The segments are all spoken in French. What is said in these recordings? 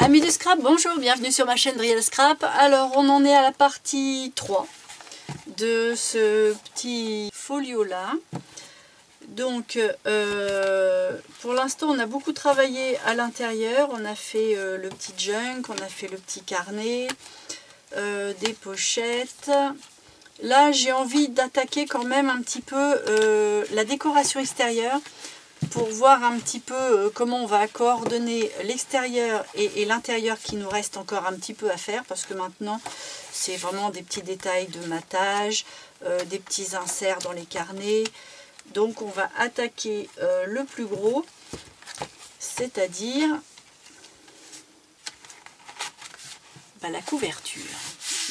Amis du scrap, bonjour, bienvenue sur ma chaîne Driel Scrap. Alors on en est à la partie 3 de ce petit folio là. Donc pour l'instant on a beaucoup travaillé à l'intérieur. On a fait le petit junk, on a fait le petit carnet, des pochettes. Là j'ai envie d'attaquer quand même un petit peu la décoration extérieure, pour voir un petit peu comment on va coordonner l'extérieur et l'intérieur qui nous reste encore un petit peu à faire, parce que maintenant c'est vraiment des petits détails de matage, des petits inserts dans les carnets. Donc on va attaquer le plus gros, c'est-à-dire la couverture.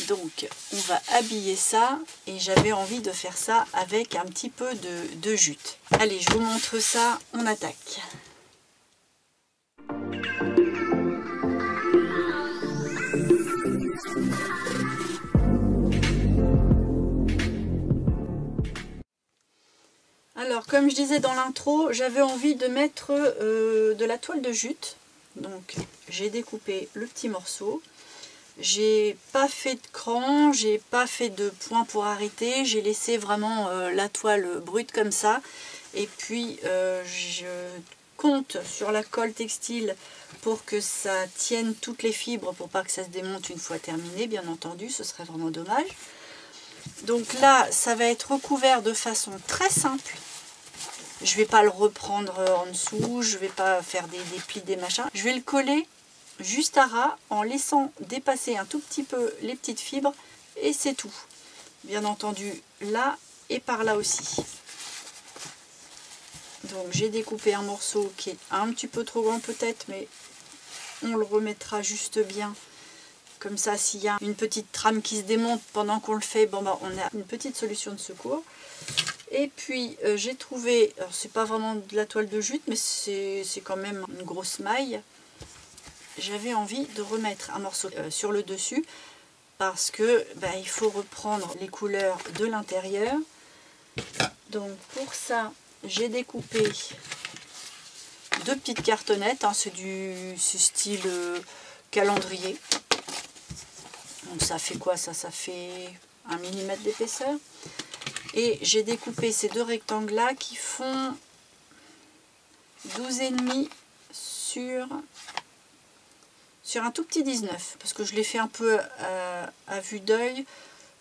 Donc on va habiller ça et j'avais envie de faire ça avec un petit peu de jute. Allez, je vous montre ça, on attaque. Alors comme je disais dans l'intro, j'avais envie de mettre de la toile de jute. Donc j'ai découpé le petit morceau. J'ai pas fait de cran, j'ai pas fait de point pour arrêter, j'ai laissé vraiment la toile brute comme ça. Et puis je compte sur la colle textile pour que ça tienne toutes les fibres, pour pas que ça se démonte une fois terminé, bien entendu, ce serait vraiment dommage. Donc là, ça va être recouvert de façon très simple. Je vais pas le reprendre en dessous, je vais pas faire des plis, des machins. Je vais le coller juste à ras en laissant dépasser un tout petit peu les petites fibres et c'est tout. Bien entendu là et par là aussi. Donc j'ai découpé un morceau qui est un petit peu trop grand peut-être, mais on le remettra juste bien. Comme ça, s'il y a une petite trame qui se démonte pendant qu'on le fait, bon, on a une petite solution de secours. Et puis j'ai trouvé, alors c'est pas vraiment de la toile de jute, mais c'est quand même une grosse maille. J'avais envie de remettre un morceau sur le dessus parce que il faut reprendre les couleurs de l'intérieur. Donc pour ça, j'ai découpé deux petites cartonnettes, hein, c'est style calendrier. Donc ça fait quoi ça? Ça fait 1 mm d'épaisseur. Et j'ai découpé ces deux rectangles là qui font 12,5 sur un tout petit 19, parce que je l'ai fait un peu à vue d'œil,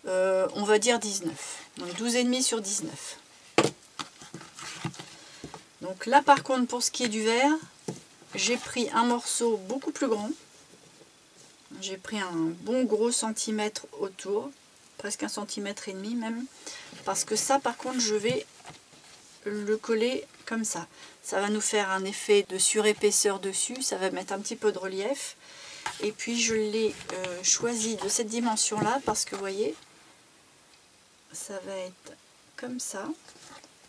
on va dire 19. Donc 12,5 sur 19. Donc là par contre, pour ce qui est du vert, j'ai pris un morceau beaucoup plus grand. J'ai pris un bon gros centimètre autour, presque 1,5 cm même, parce que ça par contre je vais le coller comme ça. Ça va nous faire un effet de surépaisseur dessus, ça va mettre un petit peu de relief. Et puis je l'ai choisi de cette dimension là parce que vous voyez, ça va être comme ça.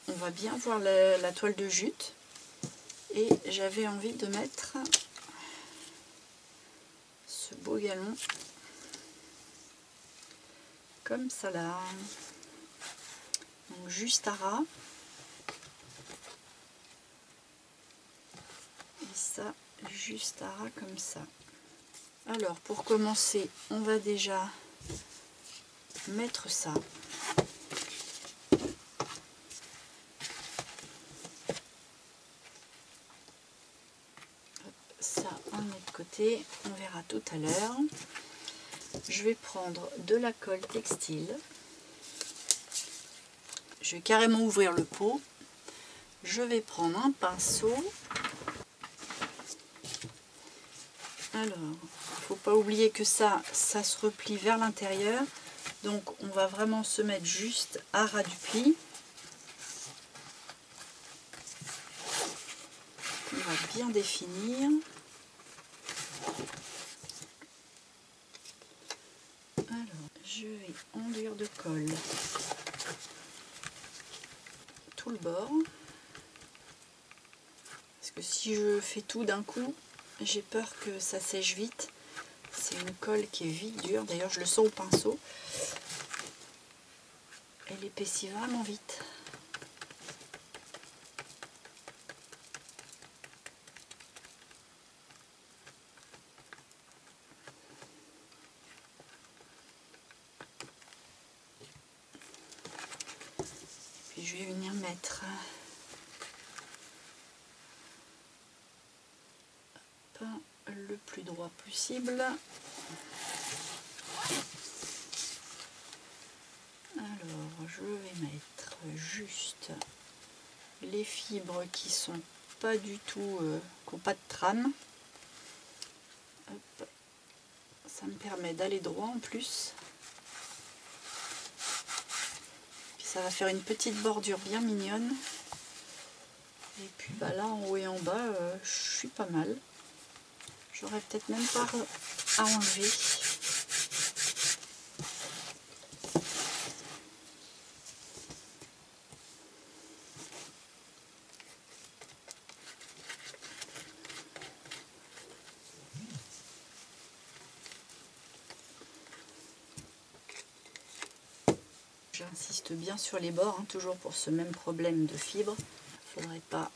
On va bien voir la toile de jute. Et j'avais envie de mettre ce beau galon comme ça là. Donc juste à ras. Et ça, juste à ras comme ça. Alors pour commencer, on va déjà mettre ça. Ça on met de côté, on verra tout à l'heure. Je vais prendre de la colle textile. Je vais carrément ouvrir le pot. Je vais prendre un pinceau. Alors, il ne faut pas oublier que ça se replie vers l'intérieur. Donc on va vraiment se mettre juste à ras du pli. On va bien définir. Alors, je vais enduire de colle tout le bord. Parce que si je fais tout d'un coup, j'ai peur que ça sèche vite. C'est une colle qui est vite dure. D'ailleurs, je le sens au pinceau. Elle épaissit vraiment vite. je vais venir mettre le plus droit possible. Alors je vais mettre juste les fibres qui sont pas du tout, qui n'ont pas de trame. Hop. Ça me permet d'aller droit en plus. Puis ça va faire une petite bordure bien mignonne. Et puis bah là en haut et en bas, je suis pas mal. J'aurais peut-être même pas à enlever. J'insiste bien sur les bords, hein, toujours pour ce même problème de fibre. Il ne faudrait pas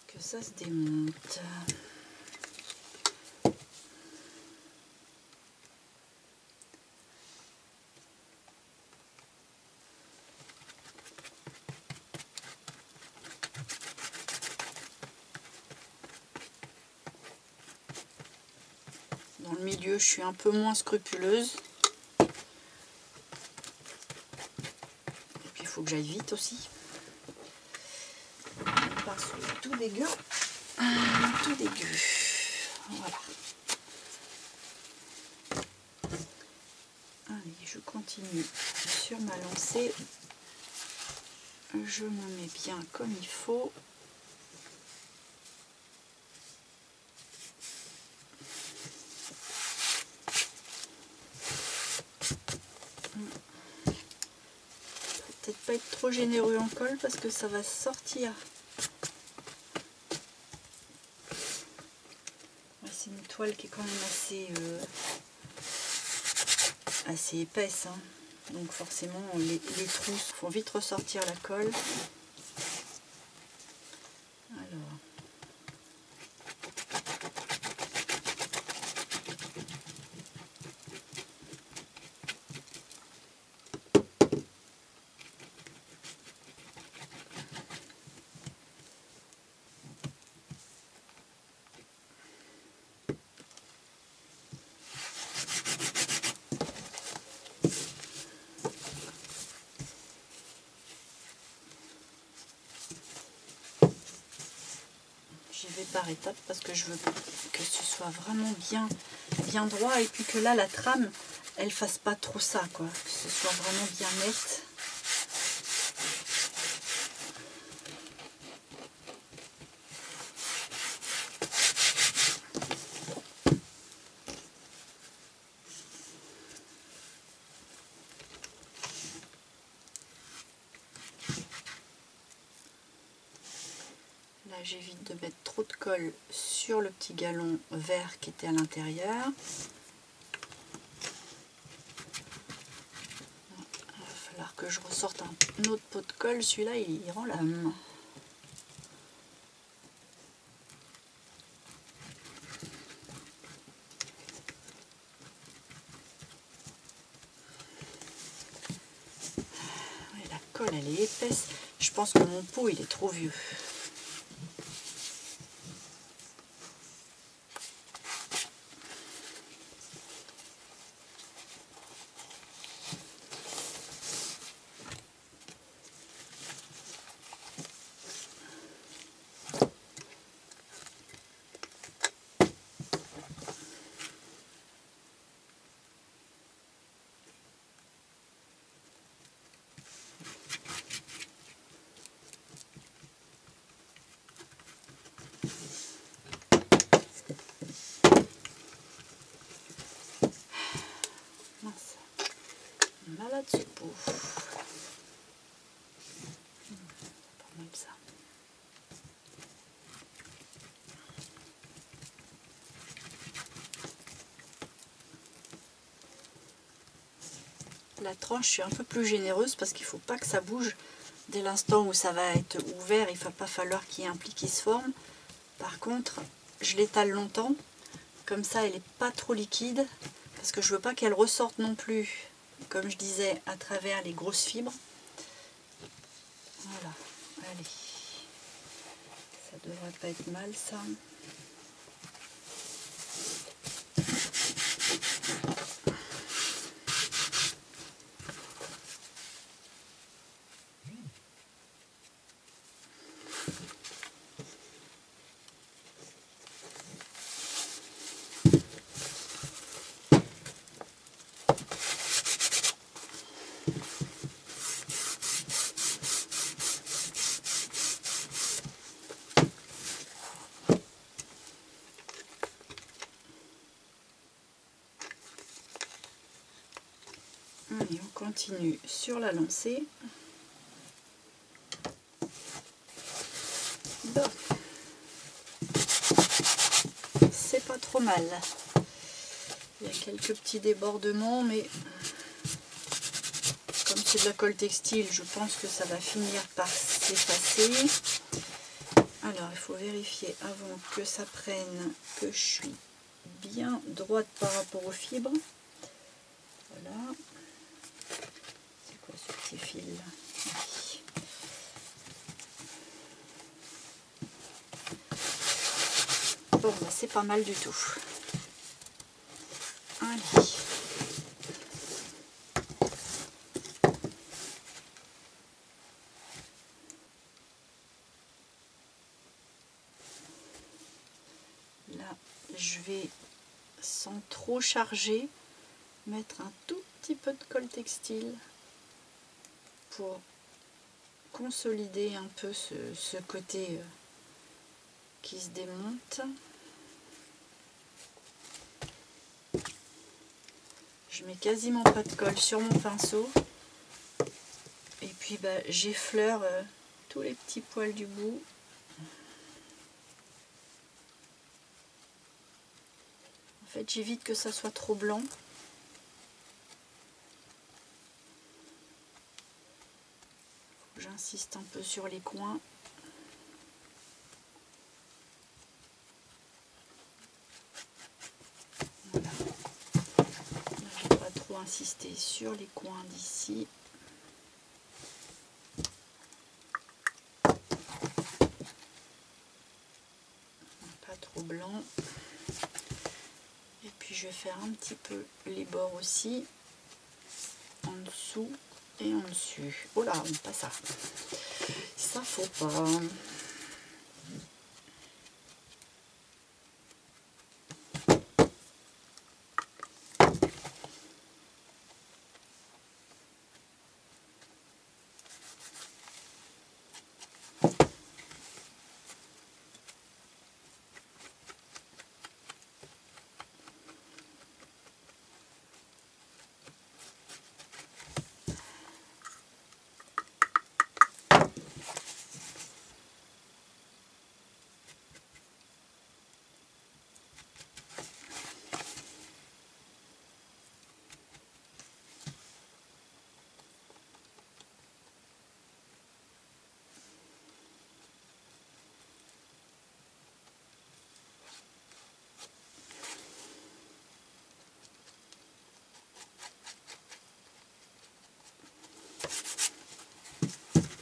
que ça se démonte. Dans le milieu, je suis un peu moins scrupuleuse. Et puis, il faut que j'aille vite aussi. Un pinceau tout dégueu. Tout dégueu. Voilà. Allez, je continue sur ma lancée. Je me mets bien comme il faut. Peut-être pas être trop généreux en colle parce que ça va sortir. Ouais, c'est une toile qui est quand même assez épaisse, hein. Donc forcément les trous font vite ressortir la colle. Alors. J'y vais par étapes parce que je veux que ce soit vraiment bien droit et puis que là la trame elle fasse pas trop ça quoi, que ce soit vraiment bien net. Là j'évite de mettre trop de colle sur le petit galon vert qui était à l'intérieur. Il va falloir que je ressorte un autre pot de colle, celui-là il rend l'âme. Ouais, la colle elle est épaisse, je pense que mon pot il est trop vieux. Malade ce pot. Pas mal ça. La tranche, je suis un peu plus généreuse parce qu'il ne faut pas que ça bouge. Dès l'instant où ça va être ouvert, il ne va pas falloir qu'il y ait un pli qui se forme. Par contre, je l'étale longtemps. Comme ça, elle n'est pas trop liquide. Parce que je ne veux pas qu'elle ressorte non plus comme je disais, à travers les grosses fibres. Voilà, allez, ça devrait pas être mal ça. Allez, on continue sur la lancée. Bon. C'est pas trop mal. Il y a quelques petits débordements, mais comme c'est de la colle textile, je pense que ça va finir par s'effacer. Alors, il faut vérifier avant que ça prenne que je suis bien droite par rapport aux fibres. Voilà. C'est quoi ce petit fil là? Bon, bah, c'est pas mal du tout. Allez. Là, je vais, sans trop charger, mettre un tout petit peu de colle textile pour consolider un peu ce côté qui se démonte. Je mets quasiment pas de colle sur mon pinceau et puis bah, j'effleure tous les petits poils du bout. En fait, j'évite que ça soit trop blanc. J'insiste un peu sur les coins. Voilà. Là, je vais pas trop insister sur les coins d'ici. Pas trop blanc. Et puis je vais faire un petit peu les bords aussi. En dessous et en dessus. Oh là, pas ça. Ça faut pas.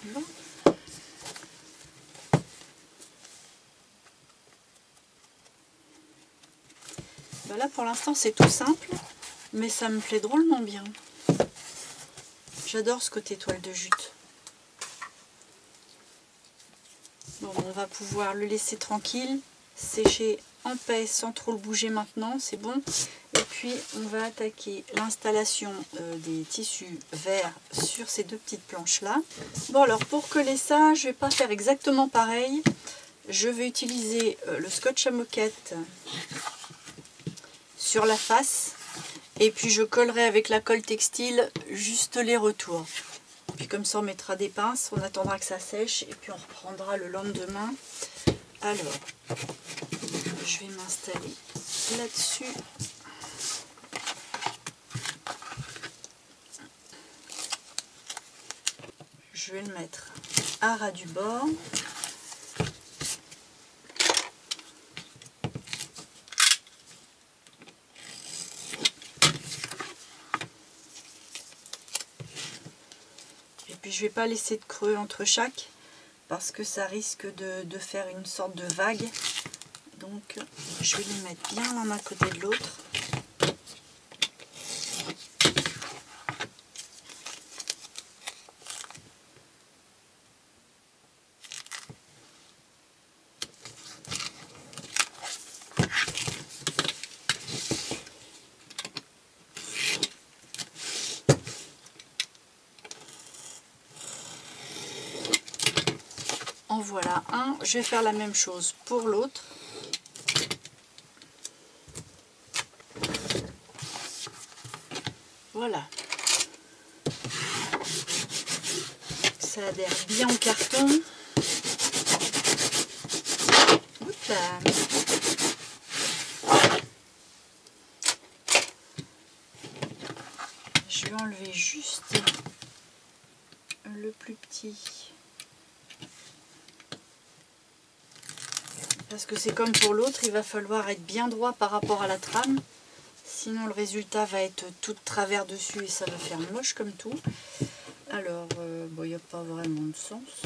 Bon. Ben là pour l'instant c'est tout simple, mais ça me plaît drôlement bien. J'adore ce côté toile de jute. Bon, on va pouvoir le laisser tranquille, sécher en paix sans trop le bouger maintenant, c'est bon. Et puis on va attaquer l'installation des tissus verts sur ces deux petites planches là. Bon alors pour coller ça, je vais pas faire exactement pareil. Je vais utiliser le scotch à moquette sur la face. Et puis je collerai avec la colle textile juste les retours. Puis comme ça on mettra des pinces, on attendra que ça sèche et puis on reprendra le lendemain. Alors, je vais m'installer là-dessus. Je vais le mettre à ras du bord. je vais pas laisser de creux entre chaque parce que ça risque de faire une sorte de vague. Donc je vais les mettre bien l'un à côté de l'autre. En voilà un, je vais faire la même chose pour l'autre. Voilà. Ça adhère bien au carton. Oups là. Je vais enlever juste le plus petit. Parce que c'est comme pour l'autre, il va falloir être bien droit par rapport à la trame. Sinon le résultat va être tout de travers dessus et ça va faire moche comme tout. Alors, bon, il n'y a pas vraiment de sens.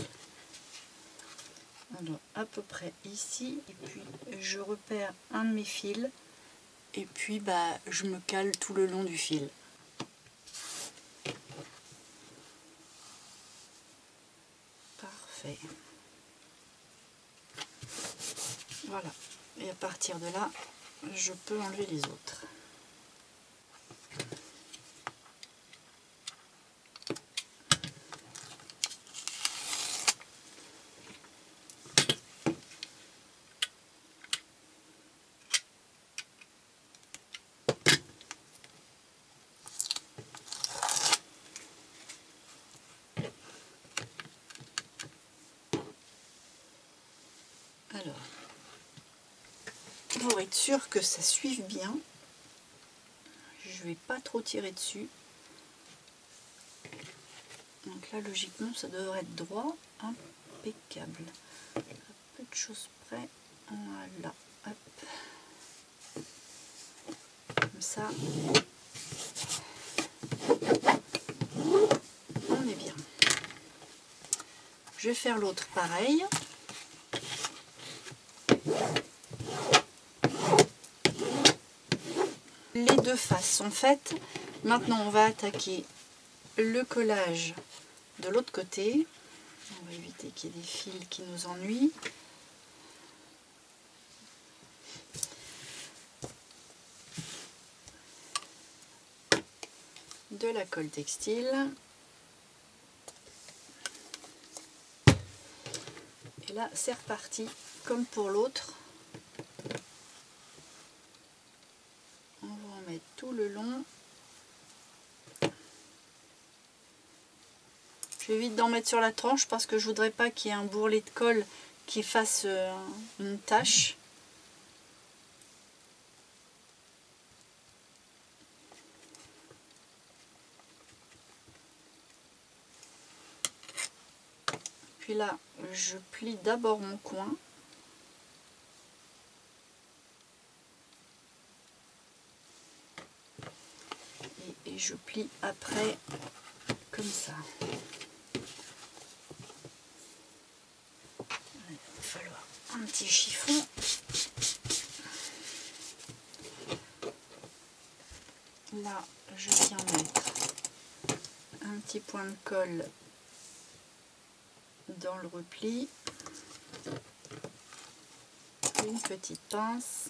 Alors, à peu près ici. Et puis, je repère un de mes fils. Et puis, bah, je me cale tout le long du fil. Parfait. Voilà. Et à partir de là, je peux enlever les autres. Alors, pour être sûr que ça suive bien, je vais pas trop tirer dessus. Donc là, logiquement, ça devrait être droit, impeccable. À peu de choses près, voilà, hop. Comme ça, on est bien. Je vais faire l'autre pareil. Les deux faces sont faites. Maintenant, on va attaquer le collage de l'autre côté. On va éviter qu'il y ait des fils qui nous ennuient. De la colle textile. Et là, c'est reparti comme pour l'autre. On va en mettre tout le long. J'évite d'en mettre sur la tranche parce que je voudrais pas qu'il y ait un bourrelet de colle qui fasse une tache. Puis là, je plie d'abord mon coin. Et je plie après comme ça. Il va falloir un petit chiffon. Là, je viens mettre un petit point de colle dans le repli, une petite pince,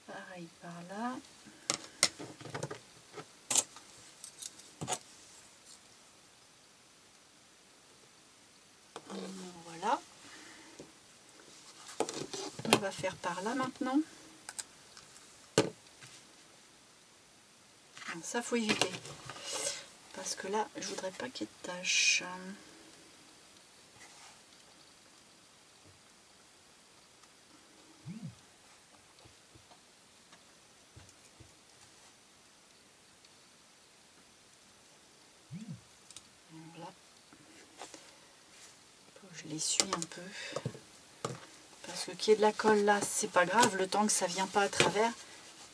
pareil par là, voilà, on va faire par là maintenant. Ça faut éviter parce que là je voudrais pas qu'il y ait de taches. Voilà. Je l'essuie un peu Parce que qu'il y ait de la colle là, c'est pas grave, le temps que ça vient pas à travers.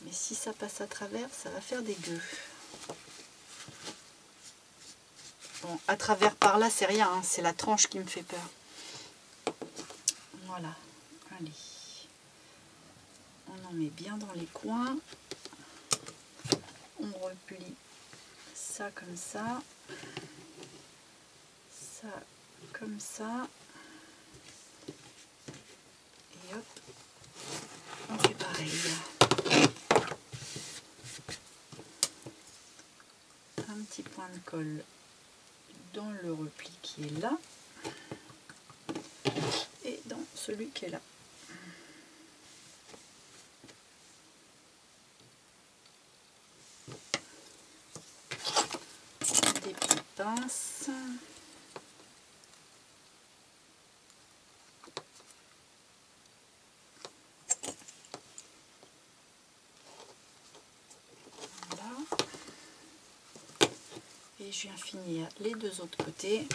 Mais si ça passe à travers, ça va faire des gueux. Bon, à travers par là, c'est rien, hein, c'est la tranche qui me fait peur. Voilà, allez. On en met bien dans les coins. On replie ça comme ça. Ça comme ça. Et hop, on fait pareil. Un petit point de colle dans le repli qui est là. Et dans celui qui est là. Des petites pinces. Voilà. Et je viens finir les deux autres côtés.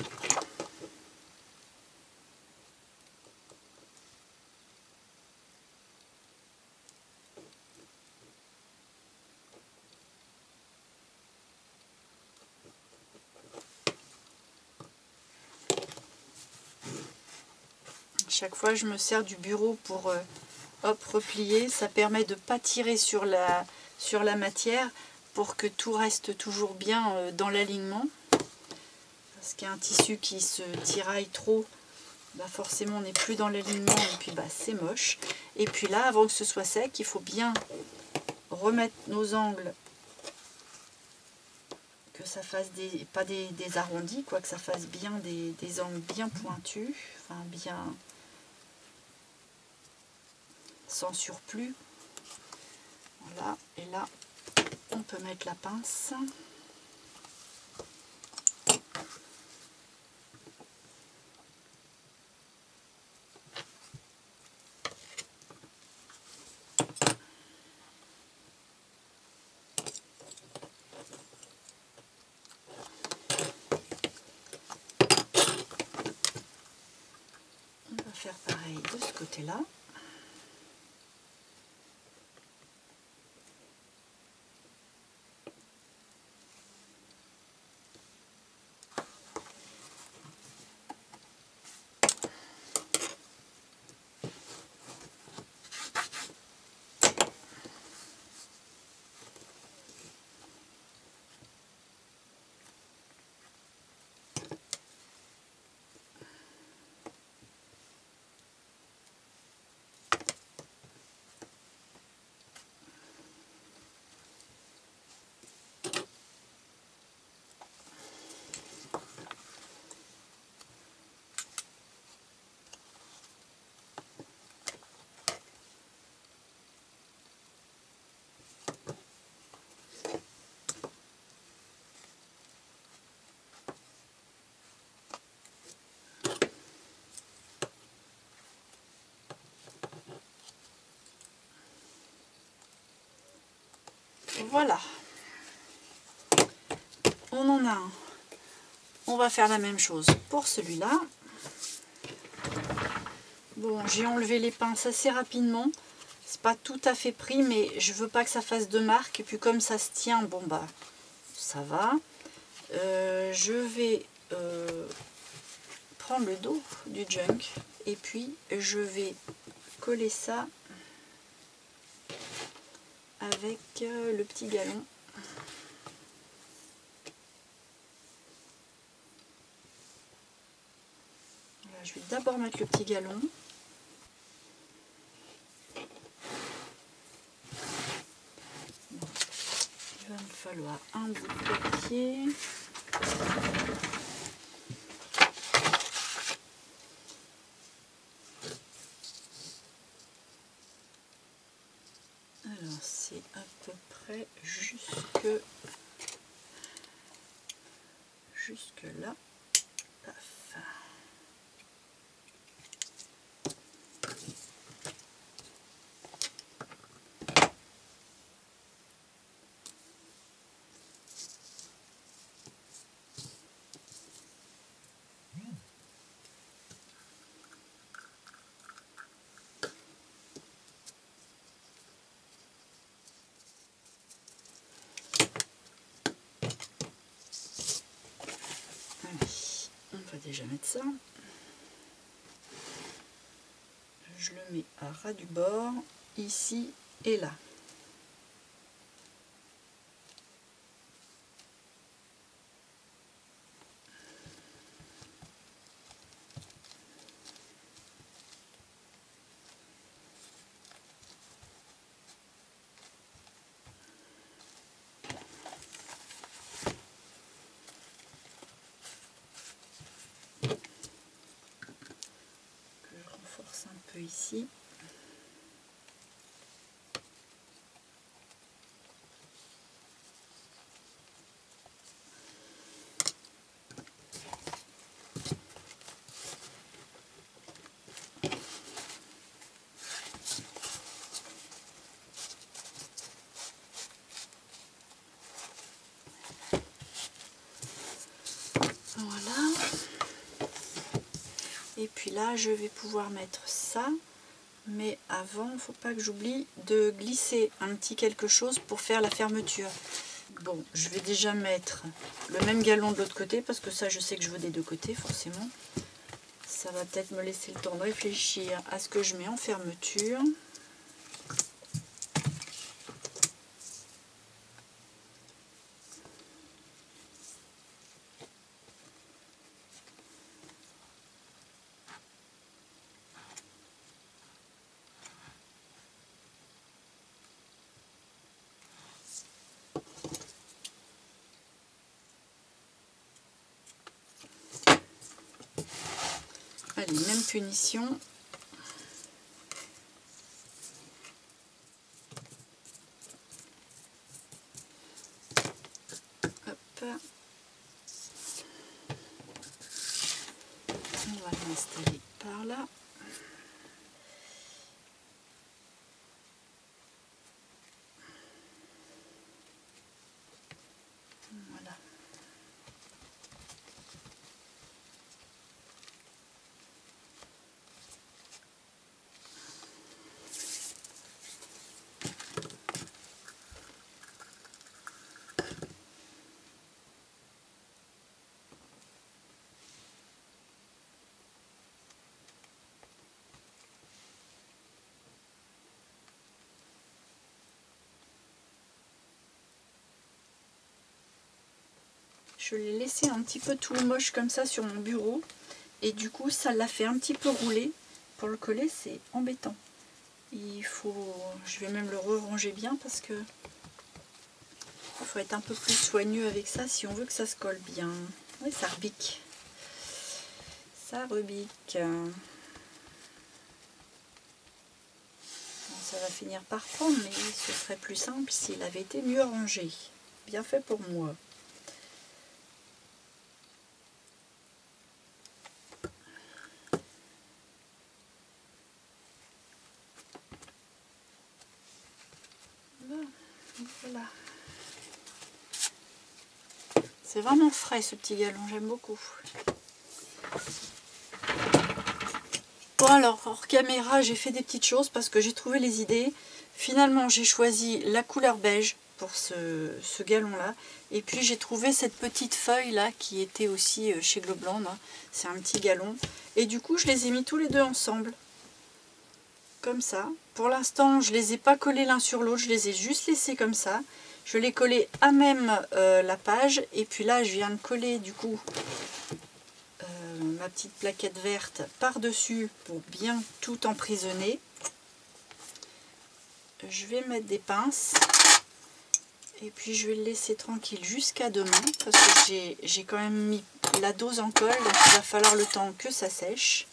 Chaque fois je me sers du bureau pour hop, replier, ça permet de ne pas tirer sur la matière pour que tout reste toujours bien dans l'alignement. Parce qu'un tissu qui se tiraille trop, bah forcément on n'est plus dans l'alignement et puis bah c'est moche. Et puis là, avant que ce soit sec, il faut bien remettre nos angles, que ça fasse pas des arrondis, quoi, que ça fasse bien des angles bien pointus, enfin bien sans surplus. Voilà, et là on peut mettre la pince. On va faire pareil de ce côté-là. Voilà, on en a un. On va faire la même chose pour celui-là. Bon, j'ai enlevé les pinces assez rapidement. C'est pas tout à fait pris, mais je veux pas que ça fasse de marque. Et puis comme ça se tient, bon bah ça va. Je vais prendre le dos du junk et puis je vais coller ça avec le petit galon. Voilà, je vais d'abord mettre le petit galon. Bon, il va me falloir un bout de papier. Alors c'est à peu près jusque là. Paf. déjà mettre ça. Je le mets à ras du bord, ici et là. Un peu ici. Voilà. Et puis là, je vais pouvoir mettre ça. Mais avant, il ne faut pas que j'oublie de glisser un petit quelque chose pour faire la fermeture. Bon, je vais déjà mettre le même galon de l'autre côté, parce que ça, je sais que je veux des deux côtés, forcément. Ça va peut-être me laisser le temps de réfléchir à ce que je mets en fermeture. Allez, même punition. Hop. On va l'installer par là. Voilà. Je l'ai laissé un petit peu tout moche comme ça sur mon bureau. Et du coup, ça l'a fait un petit peu rouler. Pour le coller, c'est embêtant. Il faut... Je vais même le ranger bien parce que... il faut être un peu plus soigneux avec ça si on veut que ça se colle bien. Oui, ça rebique. Ça rebique. Bon, ça va finir par prendre, mais ce serait plus simple s'il avait été mieux rangé. Bien fait pour moi. Voilà. C'est vraiment frais ce petit galon, j'aime beaucoup. Bon alors, hors caméra, j'ai fait des petites choses parce que j'ai trouvé les idées. Finalement, j'ai choisi la couleur beige pour ce galon-là. Et puis, j'ai trouvé cette petite feuille-là qui était aussi chez Globland. C'est un petit galon. Et du coup, je les ai mis tous les deux ensemble. Comme ça. Pour l'instant, je ne les ai pas collés l'un sur l'autre. Je les ai juste laissés comme ça. Je l'ai collé à même la page. Et puis là, je viens de coller du coup... ma petite plaquette verte par-dessus pour bien tout emprisonner. Je vais mettre des pinces et puis je vais le laisser tranquille jusqu'à demain parce que j'ai quand même mis la dose en colle, donc il va falloir le temps que ça sèche.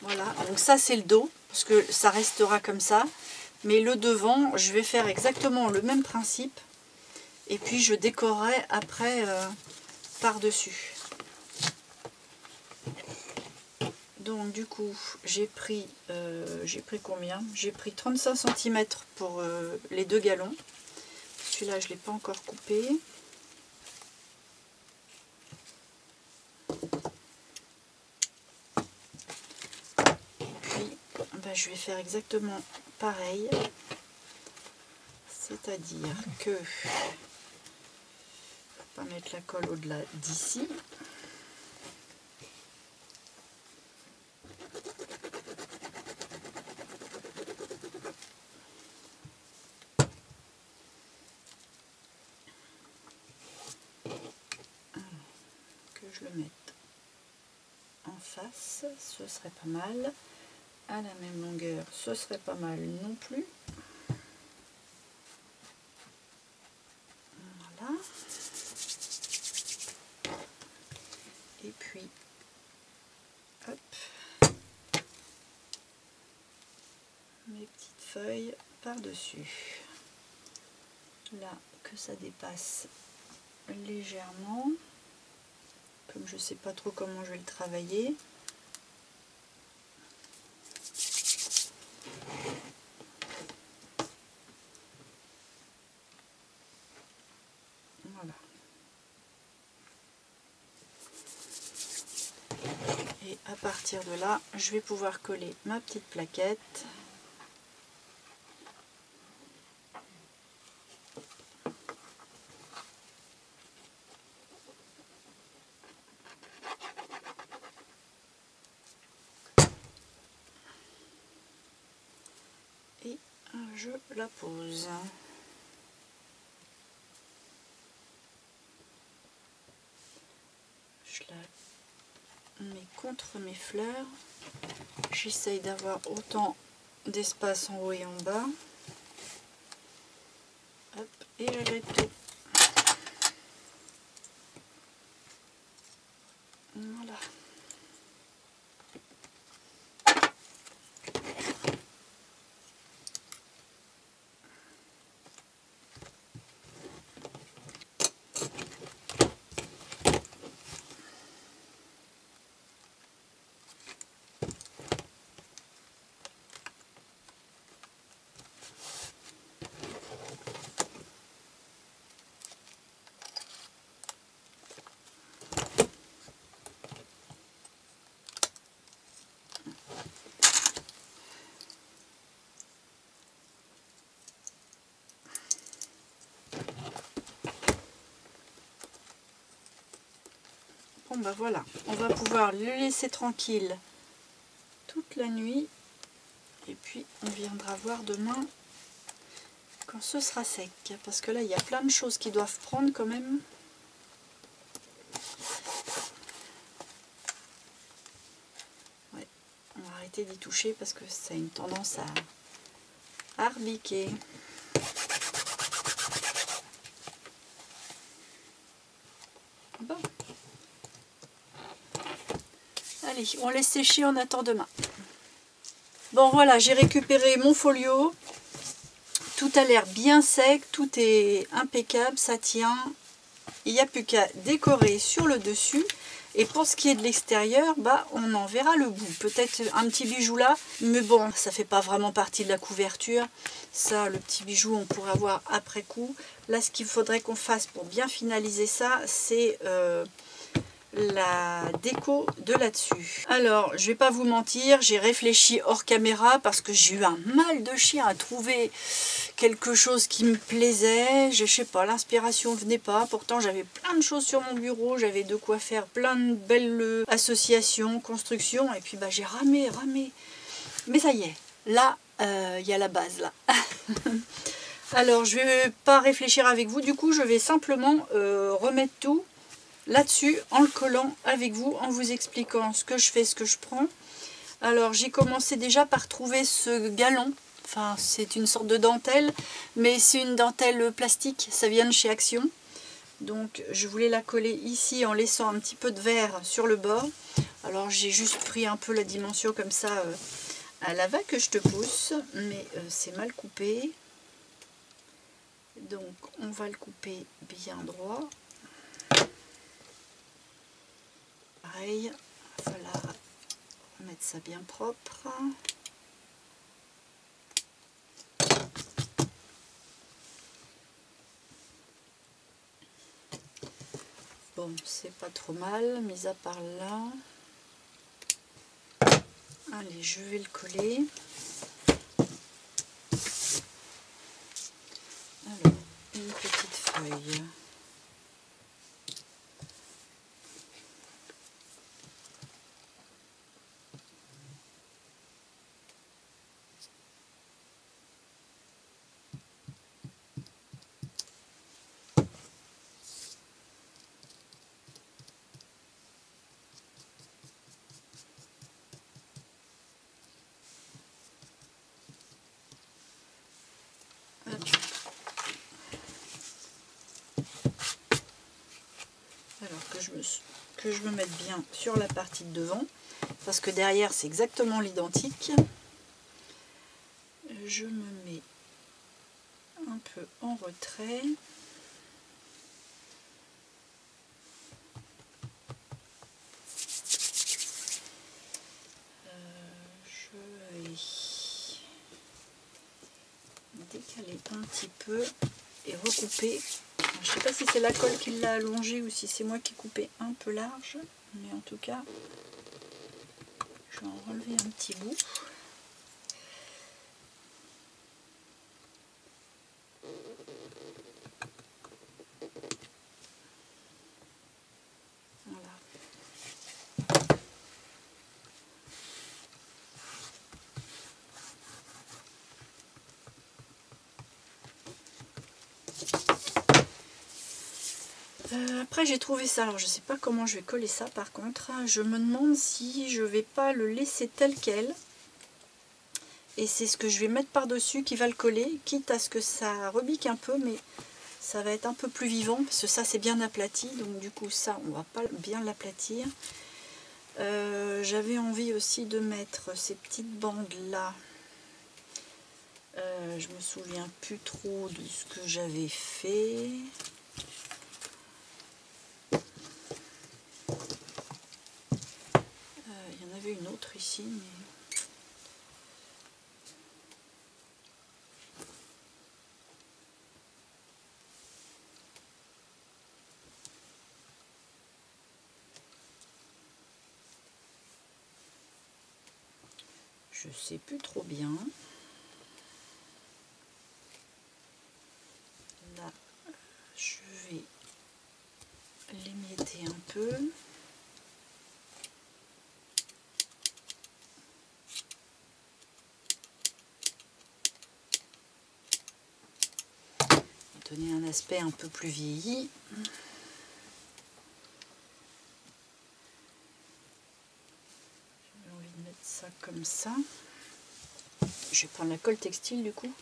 Voilà, donc ça c'est le dos, parce que ça restera comme ça. Mais le devant, je vais faire exactement le même principe. Et puis je décorerai après par-dessus. Donc du coup, j'ai pris combien? J'ai pris 35 cm pour les deux galons. Celui-là, je ne l'ai pas encore coupé. je vais faire exactement pareil. C'est-à-dire que pas mettre la colle au-delà d'ici. Que je le mette en face, ce serait pas mal. À la même longueur, ce serait pas mal non plus. Voilà. Et puis, hop, mes petites feuilles par-dessus. Là, que ça dépasse légèrement. Comme je sais pas trop comment je vais le travailler. Voilà. Et à partir de là, je vais pouvoir coller ma petite plaquette. Et je la pose. Je la mets contre mes fleurs. J'essaye d'avoir autant d'espace en haut et en bas. Hop, et j'agrège tout. Voilà. Bon bah voilà, on va pouvoir le laisser tranquille toute la nuit et puis on viendra voir demain quand ce sera sec, parce que là il y a plein de choses qui doivent prendre quand même. Ouais, on va arrêter d'y toucher parce que ça a une tendance à arbiquer. Bon. Allez, on laisse sécher, on attend demain. Bon voilà, j'ai récupéré mon folio. Tout a l'air bien sec, tout est impeccable, ça tient. Il n'y a plus qu'à décorer sur le dessus. Et pour ce qui est de l'extérieur, bah, on en verra le bout. Peut-être un petit bijou là, mais bon, ça fait pas vraiment partie de la couverture. Ça, le petit bijou, on pourra voir après coup. Là, ce qu'il faudrait qu'on fasse pour bien finaliser ça, c'est la déco de là-dessus. Alors, je vais pas vous mentir, j'ai réfléchi hors caméra parce que j'ai eu un mal de chien à trouver quelque chose qui me plaisait. Je sais pas, l'inspiration venait pas. Pourtant, j'avais plein de choses sur mon bureau, j'avais de quoi faire plein de belles associations, constructions. Et puis, bah, j'ai ramé. Mais ça y est, là, il y a la base là. Alors, je vais pas réfléchir avec vous. Du coup, je vais simplement remettre tout là-dessus en le collant avec vous, en vous expliquant ce que je fais, ce que je prends. Alors j'ai commencé déjà par trouver ce galon, enfin c'est une sorte de dentelle, mais c'est une dentelle plastique, ça vient de chez Action. Donc je voulais la coller ici en laissant un petit peu de verre sur le bord. Alors j'ai juste pris un peu la dimension comme ça à la va que je te pousse, mais c'est mal coupé. Donc on va le couper bien droit. Pareil, il va falloir remettre ça bien propre. Bon, c'est pas trop mal, mis à part là. Allez, je vais le coller. que je me mette bien sur la partie de devant, parce que derrière c'est exactement l'identique. Je me mets un peu en retrait. Je vais décaler un petit peu et recouper. Alors, je ne sais pas si c'est la colle qui l'a allongé ou si c'est moi qui ai coupé un peu large, mais en tout cas je vais en relever un petit bout. Voilà. Après j'ai trouvé ça, alors je sais pas comment je vais coller ça par contre, je me demande si je vais pas le laisser tel quel, et c'est ce que je vais mettre par dessus qui va le coller, quitte à ce que ça rebique un peu, mais ça va être un peu plus vivant, parce que ça c'est bien aplati, donc du coup ça on va pas bien l'aplatir. J'avais envie aussi de mettre ces petites bandes là, je me souviens plus trop de ce que j'avais fait. Il y en avait une autre ici, mais... je sais plus trop bien. Là, je vais l'émietter un peu. Donner un aspect un peu plus vieilli. J'ai envie de mettre ça comme ça. Je vais prendre la colle textile du coup.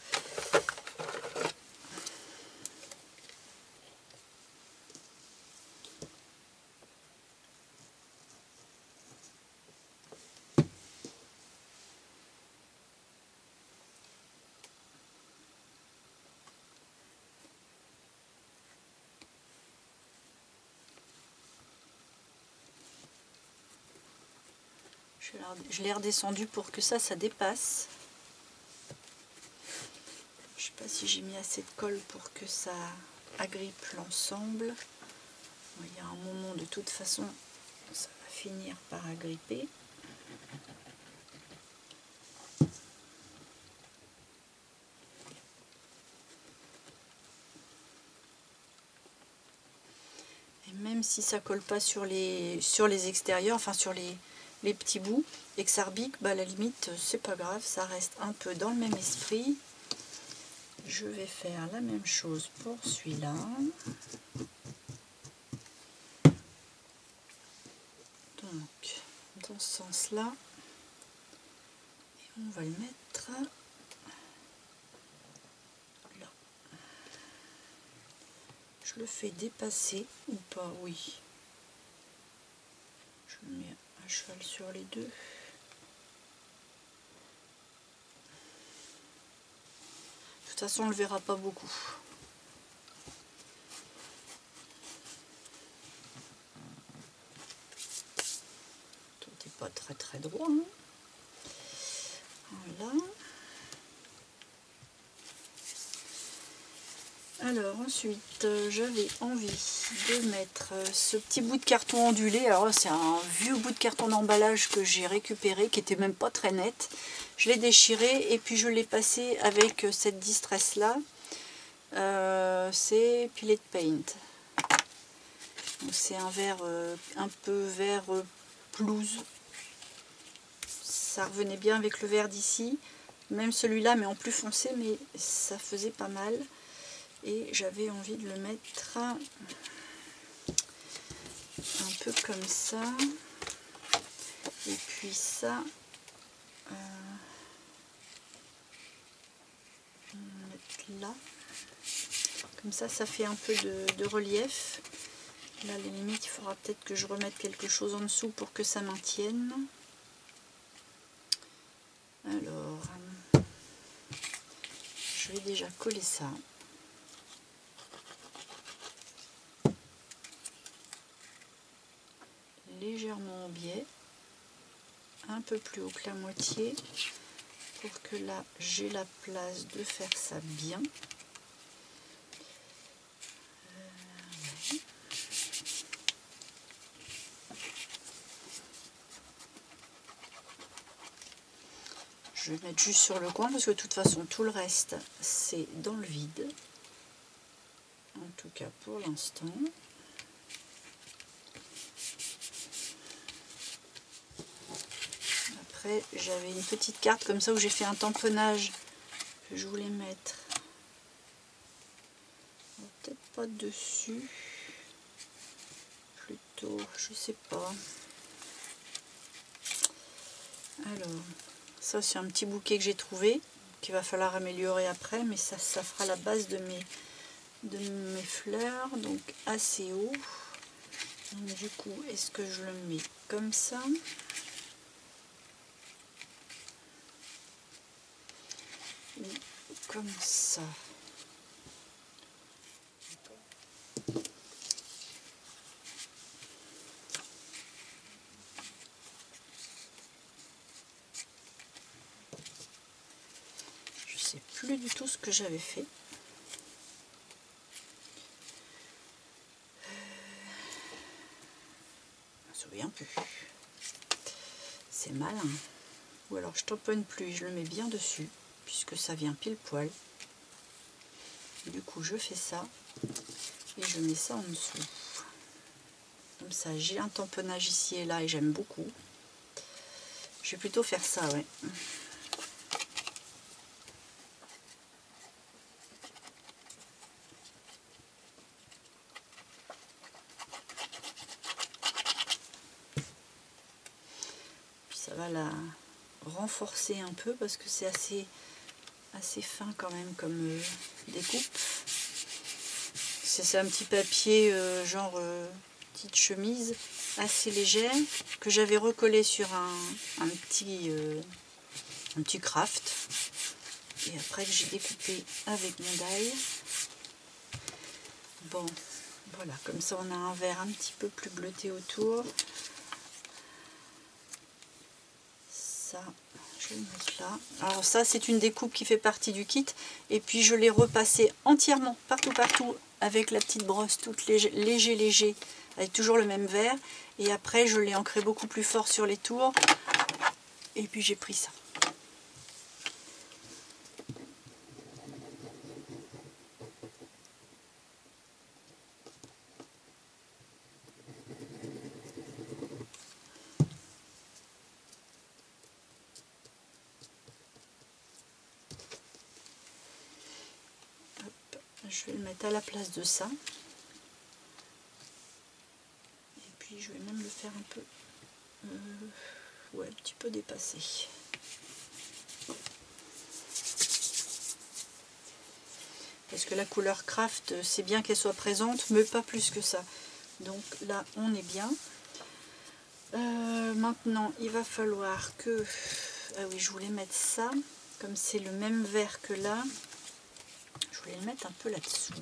Je l'ai redescendu pour que ça dépasse. Je sais pas si j'ai mis assez de colle pour que ça agrippe l'ensemble. Il y a un moment, de toute façon, ça va finir par agripper. Et même si ça colle pas sur les extérieurs, enfin sur les petits bouts, et que ça rebique, bah à la limite c'est pas grave, ça reste un peu dans le même esprit. Je vais faire la même chose pour celui-là. Donc dans ce sens là, et on va le mettre là. Je le fais dépasser ou pas, oui. Je le mets à cheval sur les deux. De toute façon on le verra pas beaucoup. Tout n'est pas très droit, hein. Voilà. Alors ensuite j'avais envie de mettre ce petit bout de carton ondulé. Alors c'est un vieux bout de carton d'emballage que j'ai récupéré, qui était même pas très net. Je l'ai déchiré et puis je l'ai passé avec cette distress là. C'est Pillet Paint. C'est un vert un peu vert pelouse. Ça revenait bien avec le vert d'ici. Même celui-là mais en plus foncé, mais ça faisait pas mal. Et j'avais envie de le mettre un peu comme ça. Et puis ça, on va mettre là. Comme ça, ça fait un peu de relief. Là, à la limite, il faudra peut-être que je remette quelque chose en dessous pour que ça maintienne. Alors, je vais déjà coller ça. Légèrement en biais, un peu plus haut que la moitié, pour que là, j'ai la place de faire ça bien. Je vais mettre juste sur le coin parce que de toute façon tout le reste c'est dans le vide, en tout cas pour l'instant. Après j'avais une petite carte comme ça où j'ai fait un tamponnage que je voulais mettre, peut-être pas dessus, plutôt, je sais pas. Alors ça c'est un petit bouquet que j'ai trouvé, qu'il va falloir améliorer après, mais ça fera la base de mes fleurs, donc assez haut. Donc, du coup, est-ce que je le mets comme ça ou comme ça? Je sais plus du tout ce que j'avais fait. Je me souviens plus. C'est malin. Ou alors je tamponne plus, je le mets bien dessus, puisque ça vient pile poil. Du coup je fais ça et je mets ça en dessous. Comme ça j'ai un tamponnage ici et là et j'aime beaucoup. Je vais plutôt faire ça, ouais. Puis ça va la renforcer un peu parce que c'est assez fin quand même comme découpe. C'est un petit papier genre petite chemise assez légère que j'avais recollé sur un petit craft et après que j'ai découpé avec mon die. Bon, voilà, comme ça on a un vert un petit peu plus bleuté autour. Ça, je vais le mettre là. Alors ça c'est une découpe qui fait partie du kit et puis je l'ai repassé entièrement partout avec la petite brosse toute léger avec toujours le même vert et après je l'ai ancré beaucoup plus fort sur les tours et puis j'ai pris ça. Je vais le mettre à la place de ça. Et puis je vais même le faire un peu, ouais, un petit peu dépassé. Parce que la couleur craft, c'est bien qu'elle soit présente, mais pas plus que ça. Donc là, on est bien. Maintenant, il va falloir que... Ah oui, je voulais mettre ça, comme c'est le même vert que là. Je voulais le mettre un peu là-dessous.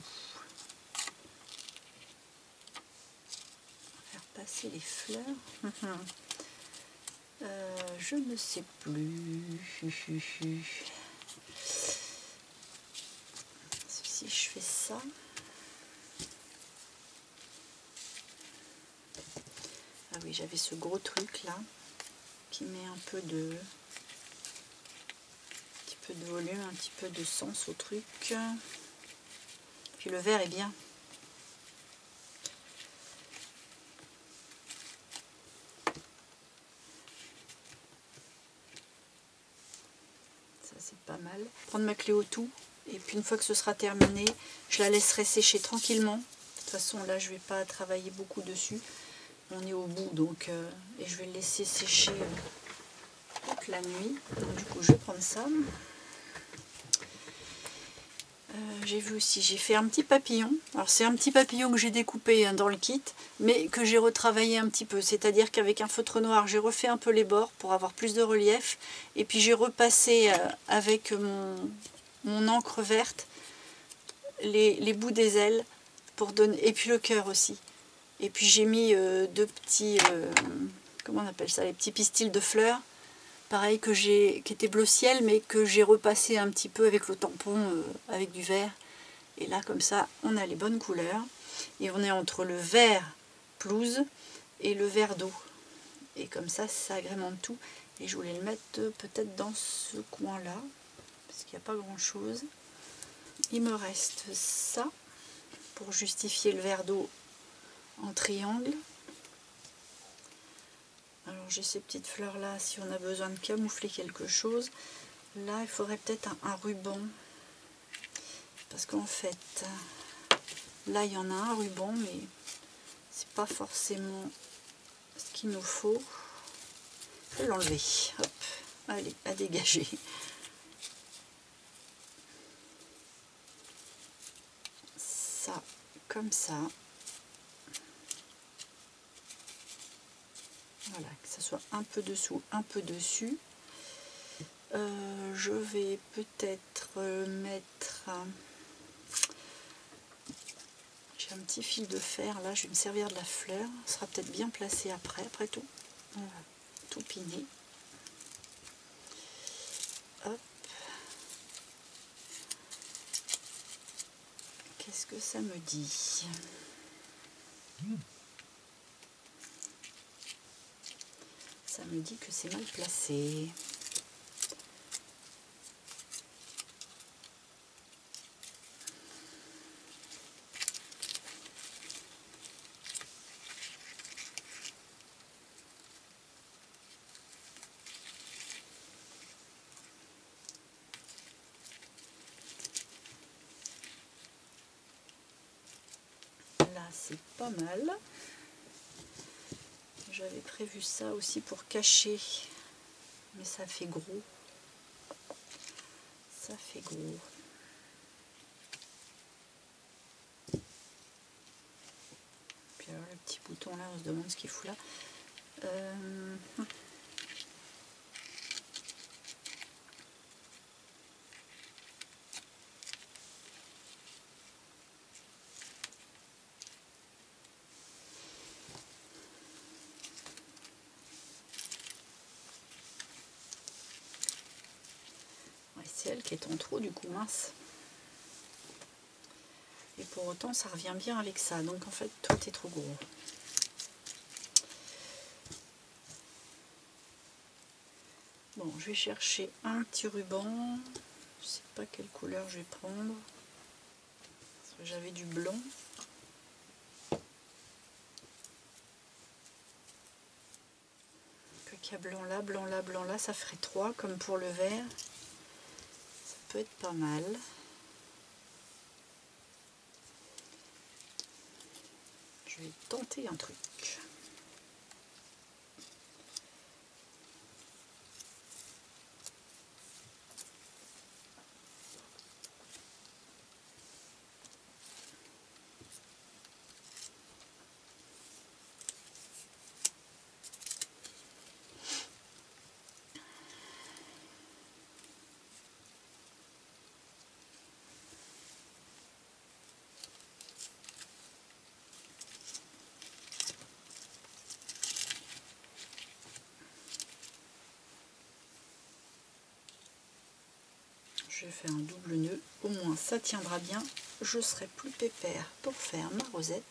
Faire passer les fleurs. Je ne sais plus. Si je fais ça. Ah oui, j'avais ce gros truc là qui met un peu de volume, un petit peu de sens au truc. Puis le vert est bien. Ça c'est pas mal. Prendre ma clé au tout et puis une fois que ce sera terminé, je la laisserai sécher tranquillement. De toute façon là je vais pas travailler beaucoup dessus. On est au bout donc et je vais le laisser sécher toute la nuit. Donc, du coup je vais prendre ça. J'ai vu aussi, j'ai fait un petit papillon. Alors c'est un petit papillon que j'ai découpé dans le kit, mais que j'ai retravaillé un petit peu. C'est-à-dire qu'avec un feutre noir, j'ai refait un peu les bords pour avoir plus de relief. Et puis j'ai repassé avec mon encre verte les bouts des ailes pour donner, et puis le cœur aussi. Et puis j'ai mis deux petits, comment on appelle ça, les petits pistils de fleurs. Pareil qui était bleu ciel, mais que j'ai repassé un petit peu avec le tampon, avec du vert. Et là, comme ça, on a les bonnes couleurs. Et on est entre le vert pelouse et le vert d'eau. Et comme ça, ça agrémente tout. Et je voulais le mettre peut-être dans ce coin-là, parce qu'il n'y a pas grand-chose. Il me reste ça, pour justifier le vert d'eau en triangle. Alors j'ai ces petites fleurs là, si on a besoin de camoufler quelque chose. Là il faudrait peut-être un ruban, parce qu'en fait là il y en a un ruban, mais c'est pas forcément ce qu'il nous faut. Je vais l'enlever, hop, allez, à dégager. Ça, comme ça. Voilà, que ça soit un peu dessous, un peu dessus. Je vais peut-être mettre... J'ai un petit fil de fer, là, je vais me servir de la fleur. Ça sera peut-être bien placé après tout. On va tout piner. Hop. Qu'est-ce que ça me dit ? Ça me dit que c'est mal placé. Là, c'est pas mal. J'avais prévu ça aussi pour cacher, mais ça fait gros. Ça fait gros. Puis alors le petit bouton là, on se demande ce qu'il fout là. C'est elle qui est en trop, du coup, mince. Et pour autant, ça revient bien avec ça. Donc en fait, toi, t'es trop gros. Bon, je vais chercher un petit ruban. Je sais pas quelle couleur je vais prendre. Parce que j'avais du blanc. Qu'il y a blanc là, blanc là, blanc là. Ça ferait 3 comme pour le vert. Ça peut être pas mal. Je vais tenter un truc. Je vais faire un double nœud, au moins ça tiendra bien, je serai plus pépère pour faire ma rosette.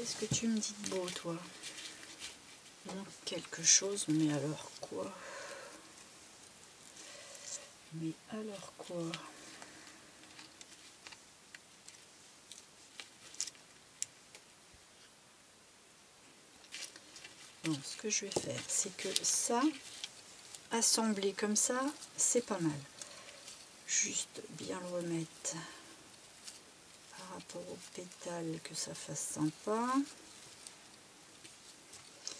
Qu'est-ce que tu me dis de beau, toi? Il manque quelque chose, mais alors quoi? Mais alors quoi? Bon, ce que je vais faire, c'est que ça, assemblé comme ça, c'est pas mal. Juste bien le remettre par rapport au pétale, que ça fasse sympa.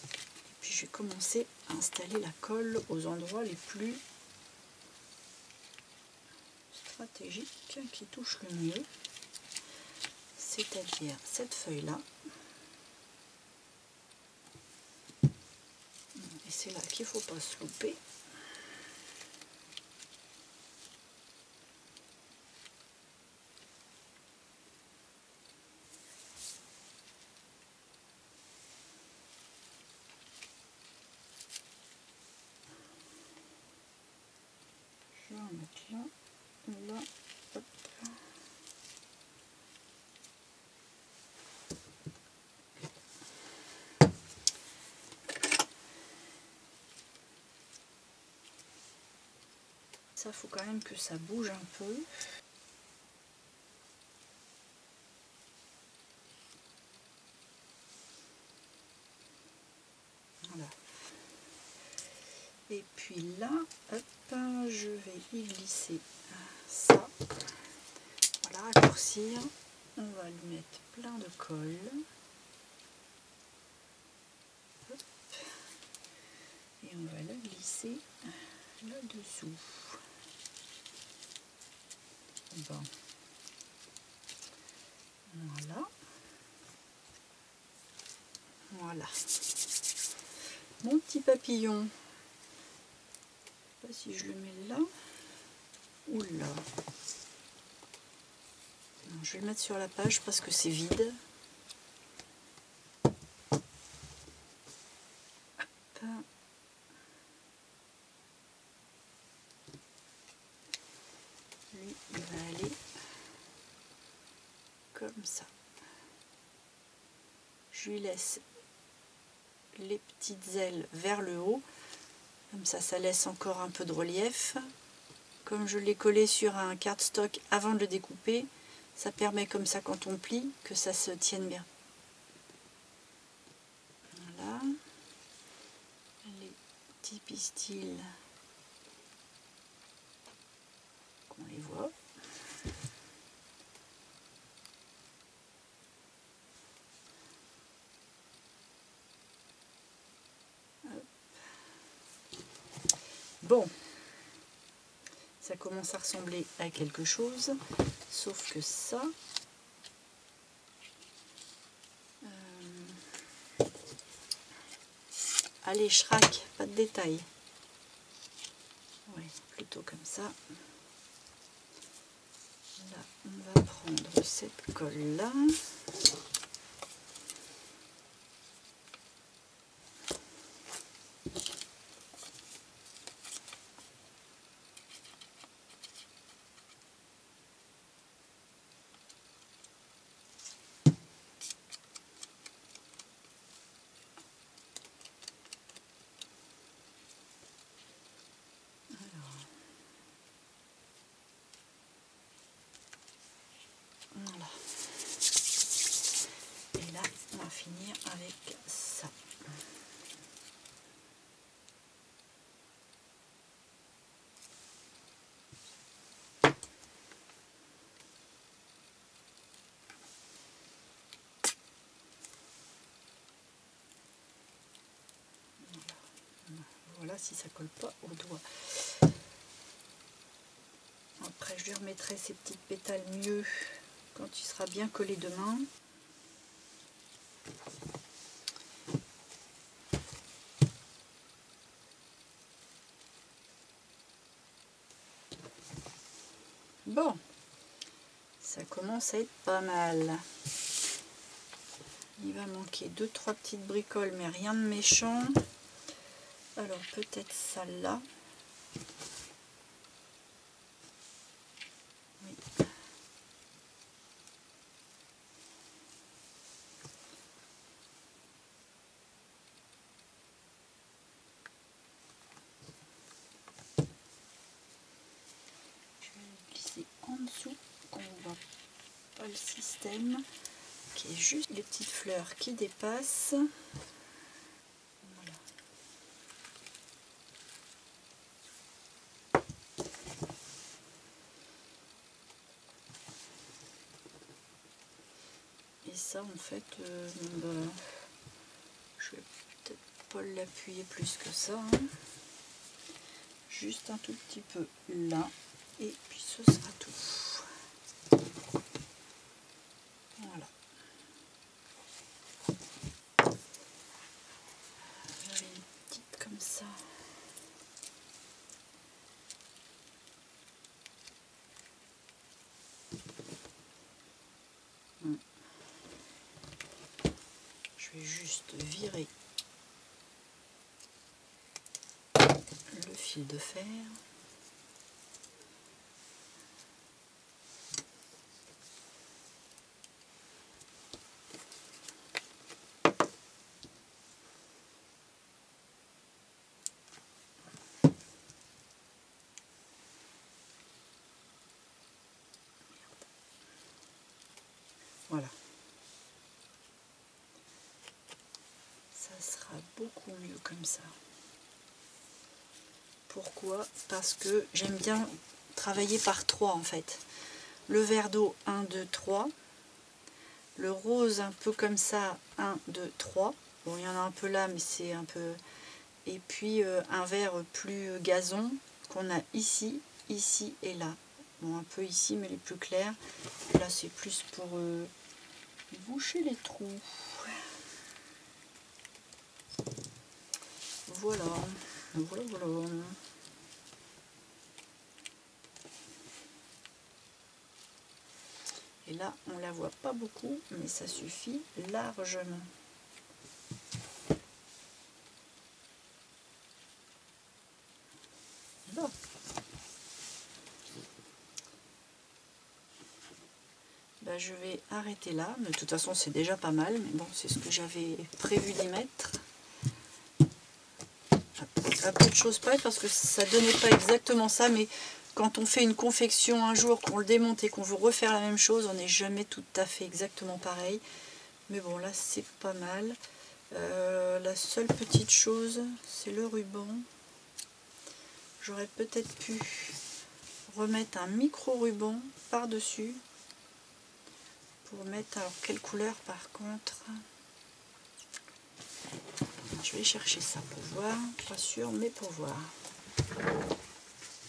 Et puis je vais commencer à installer la colle aux endroits les plus stratégiques qui touchent le mieux. C'est-à-dire cette feuille-là. Et c'est là qu'il ne faut pas se louper. Je vais en mettre là, là, hop. Ça, faut quand même que ça bouge un peu. Voilà. Et puis là, hop, je vais y glisser ça. Voilà, raccourcir. On va lui mettre plein de colle. Hop. Et on va le glisser là-dessous. Bon. Voilà. Voilà. Mon petit papillon. Je ne sais pas si je le mets là ou là. Non, je vais le mettre sur la page parce que c'est vide. Hop. Lui, il va aller comme ça. Je lui laisse les petites ailes vers le haut. Comme ça laisse encore un peu de relief. Comme je l'ai collé sur un cardstock avant de le découper, ça permet comme ça quand on plie que ça se tienne bien. Voilà. Les petits pistils, qu'on les voit. Bon, ça commence à ressembler à quelque chose, sauf que ça, allez, schrack, pas de détails. Ouais, plutôt comme ça. Là, on va prendre cette colle-là. Voilà. Et là, on va finir avec ça. Voilà, si ça colle pas au doigt. Après, je lui remettrai ces petites pétales mieux quand il sera bien collé demain. Bon, ça commence à être pas mal. Il va manquer 2-3 petites bricoles, mais rien de méchant. Alors peut-être celle-là. Oui. dessous qu'on voit pas le système, qui est juste les petites fleurs qui dépassent. Voilà. Et ça en fait, je vais peut-être pas l'appuyer plus que ça, hein. Juste un tout petit peu là, et puis ce sera tout. Voilà. J'avais une petite comme ça. Je vais juste virer le fil de fer. Voilà. Ça sera beaucoup mieux comme ça. Pourquoi? Parce que j'aime bien travailler par 3 en fait. Le vert d'eau 1, 2, 3. Le rose un peu comme ça 1, 2, 3. Bon, il y en a un peu là, mais c'est un peu... Et puis un vert plus gazon qu'on a ici, ici et là. Bon, un peu ici, mais les plus clairs. Là, c'est plus pour boucher les trous. Voilà, voilà, voilà. Et là, on la voit pas beaucoup, mais ça suffit largement. Là. Ben, je vais arrêter là, mais de toute façon c'est déjà pas mal, mais bon, c'est ce que j'avais prévu d'y mettre. À peu de choses près, parce que ça donnait pas exactement ça, mais quand on fait une confection un jour, qu'on le démonte et qu'on veut refaire la même chose, on n'est jamais tout à fait exactement pareil. Mais bon, là c'est pas mal. La seule petite chose, c'est le ruban. J'aurais peut-être pu remettre un micro ruban par-dessus pour mettre, alors quelle couleur par contre? Je vais chercher ça pour voir, pas sûr, mais pour voir.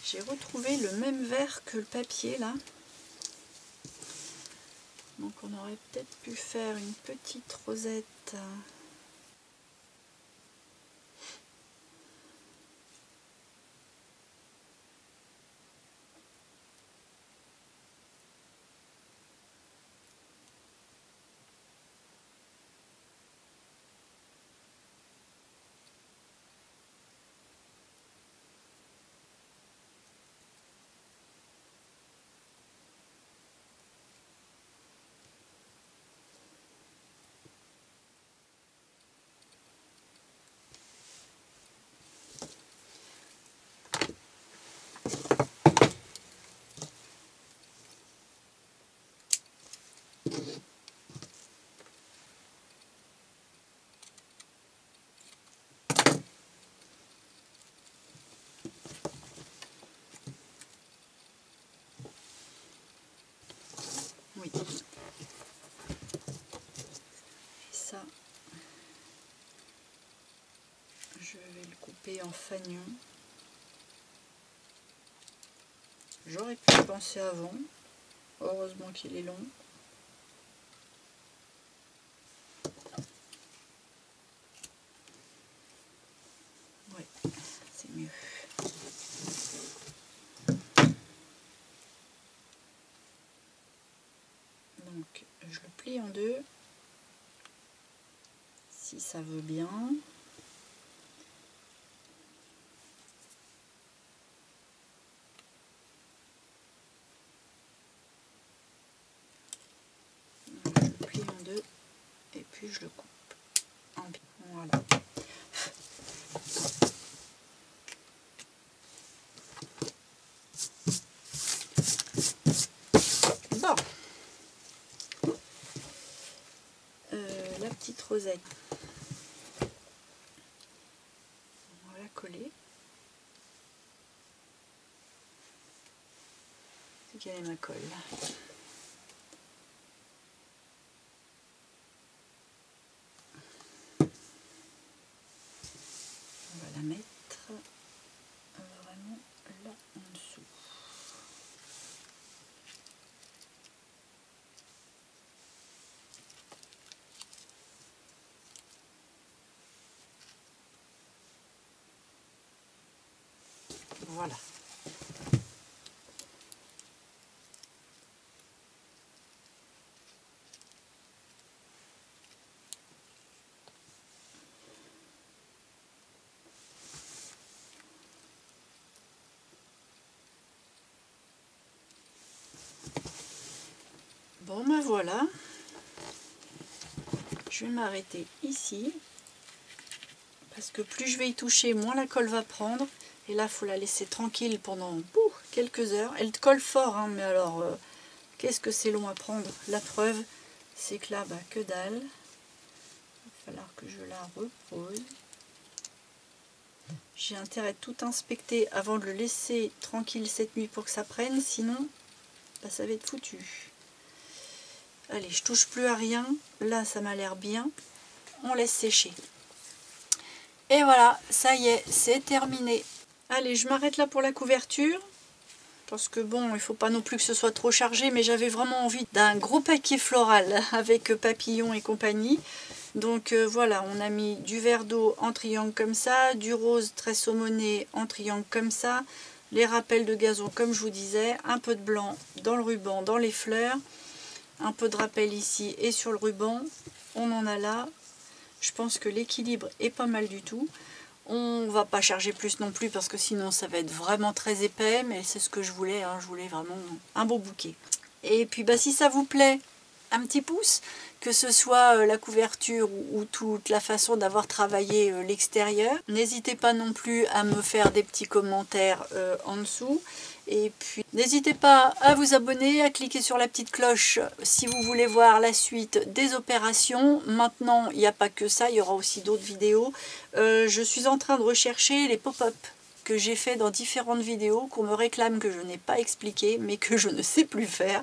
J'ai retrouvé le même vert que le papier là. Donc on aurait peut-être pu faire une petite rosette. Oui. Et ça, je vais le couper en fanion. J'aurais pu y penser avant. Heureusement qu'il est long. Ouais, c'est mieux. Donc, je le plie en deux. Si ça veut bien. Je le plie en deux et puis je le coupe en bien. Voilà. la petite rosette. On va la coller. C'est quelle est ma colle là? On va la mettre vraiment là en dessous. Voilà. Bon ben voilà, je vais m'arrêter ici, parce que plus je vais y toucher, moins la colle va prendre, et là il faut la laisser tranquille pendant quelques heures. Elle colle fort, hein, mais alors qu'est-ce que c'est long à prendre. La preuve, c'est que là, bah, que dalle, il va falloir que je la repose. J'ai intérêt de tout inspecter avant de le laisser tranquille cette nuit pour que ça prenne, sinon bah, ça va être foutu. Allez, je touche plus à rien. Là, ça m'a l'air bien. On laisse sécher. Et voilà, ça y est, c'est terminé. Allez, je m'arrête là pour la couverture. Parce que bon, il ne faut pas non plus que ce soit trop chargé. Mais j'avais vraiment envie d'un gros paquet floral avec papillons et compagnie. Donc voilà, on a mis du vert d'eau en triangle comme ça. Du rose très saumoné en triangle comme ça. Les rappels de gazon comme je vous disais. Un peu de blanc dans le ruban, dans les fleurs. Un peu de rappel ici et sur le ruban, on en a là. Je pense que l'équilibre est pas mal du tout. On va pas charger plus non plus parce que sinon ça va être vraiment très épais, mais c'est ce que je voulais, hein. Je voulais vraiment un beau bouquet. Et puis bah, si ça vous plaît, un petit pouce, que ce soit la couverture ou toute la façon d'avoir travaillé l'extérieur. N'hésitez pas non plus à me faire des petits commentaires en dessous. Et puis n'hésitez pas à vous abonner, à cliquer sur la petite cloche si vous voulez voir la suite des opérations. Maintenant, il n'y a pas que ça, il y aura aussi d'autres vidéos. Je suis en train de rechercher les pop-up que j'ai fait dans différentes vidéos, qu'on me réclame que je n'ai pas expliqué, mais que je ne sais plus faire.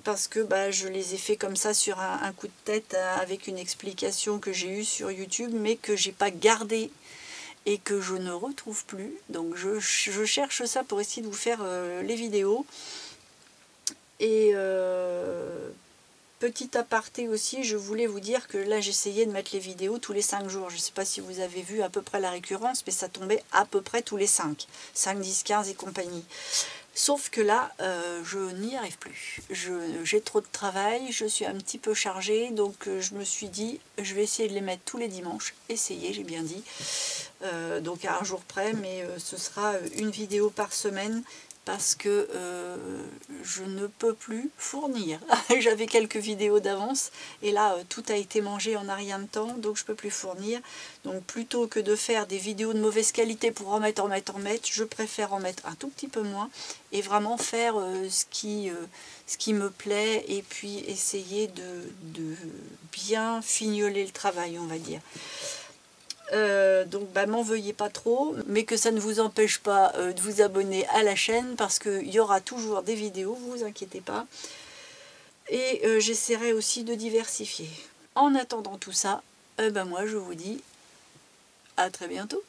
Parce que bah, je les ai fait comme ça sur un coup de tête avec une explication que j'ai eue sur YouTube, mais que j'ai pas gardé et que je ne retrouve plus. Donc je cherche ça pour essayer de vous faire les vidéos. Et petit aparté aussi, je voulais vous dire que là j'essayais de mettre les vidéos tous les 5 jours. Je ne sais pas si vous avez vu à peu près la récurrence, mais ça tombait à peu près tous les 5. 5, 10, 15 et compagnie. Sauf que là, je n'y arrive plus. J'ai trop de travail, je suis un petit peu chargée, donc je me suis dit, je vais essayer de les mettre tous les dimanches. Essayer, j'ai bien dit. Donc à un jour près, mais ce sera une vidéo par semaine parce que je ne peux plus fournir. J'avais quelques vidéos d'avance et là tout a été mangé en un rien de temps, donc je ne peux plus fournir. Donc plutôt que de faire des vidéos de mauvaise qualité pour en mettre, je préfère en mettre un tout petit peu moins et vraiment faire ce qui me plaît et puis essayer de bien fignoler le travail, on va dire. Donc bah, m'en veuillez pas trop, mais que ça ne vous empêche pas de vous abonner à la chaîne parce qu'il y aura toujours des vidéos, vous inquiétez pas. Et j'essaierai aussi de diversifier. En attendant tout ça, moi je vous dis à très bientôt.